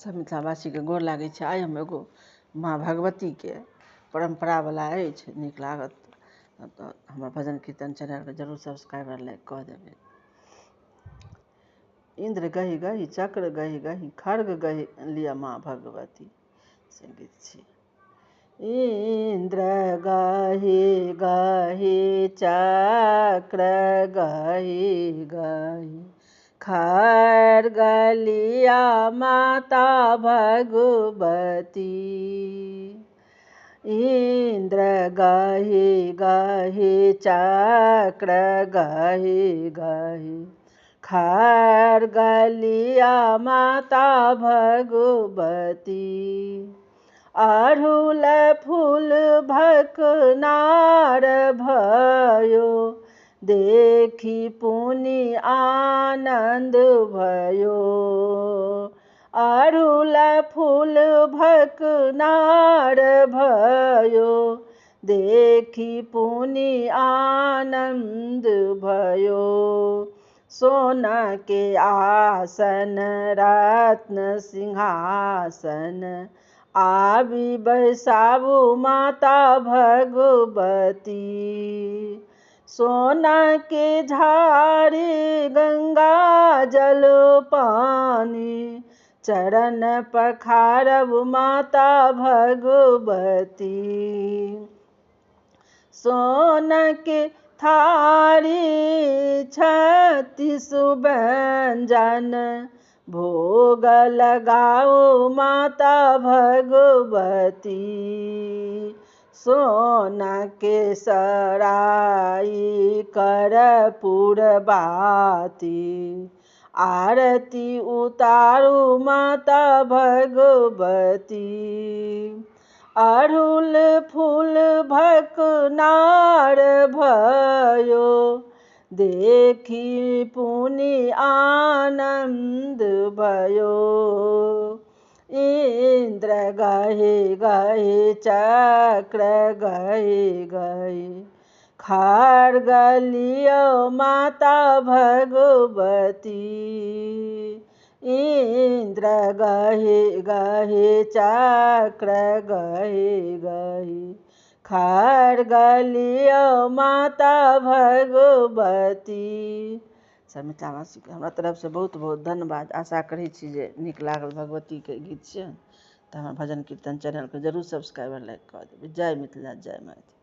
सब मिथिलावासी के गोर लागै छै। आइ हम एगो माँ भगवती के परम्परा वाला अछि, नीक लागत तऽ हमर भजन कीर्तन चैनल के जरूर सब्सक्राइब लाइक कऽ देबै। इंद्र गहि गहि चक्र गहि गहि खड्ग गहि लिअ माँ भगवती से गीत छी। इंद्र गहि गहि चक्र गहि गहि खड्ग लिअ माता भगवती। इंद्र गहि गहि चक्र गहि गहि खड्ग लिअ माता भगवती। अड़हुल फूल भकनार भयो देखी पुनि आनंद भयो। अड़हुल फूल भकनार भयो देखी पुनि आनंद भयो। सोना के आसन रत्न सिंहासन आबि बैसाबू माता भगवती। सोना के झाड़ी गंगा जल पानी चरण पखारब माता भगवती। सोना के थारी 36 व्यंजन भोग लगाओ माता भगवती। सोना के सराई कर्पूर बाती आरती उतारू माता भगवती। अड़हुल फूल भकनार भयो देखी पुनि आनंद भयो। इंद्र गहि गहि चक्र गहि गहि खड्ग लिअ माता भगवती। इंद्र गहि गहि चक्र गहि गहि खड्ग लिअ माता भगवती। सब मिथिलावासी के हमरा तरफ से बहुत बहुत धन्यवाद। आशा करै छी जे नीक लागल भगवती के गीत छै तऽ हमर भजन कीर्तन चैनल के जरूर सब्सक्राइब लाइक कऽ देबै। जय मिथिला जय मैथिली।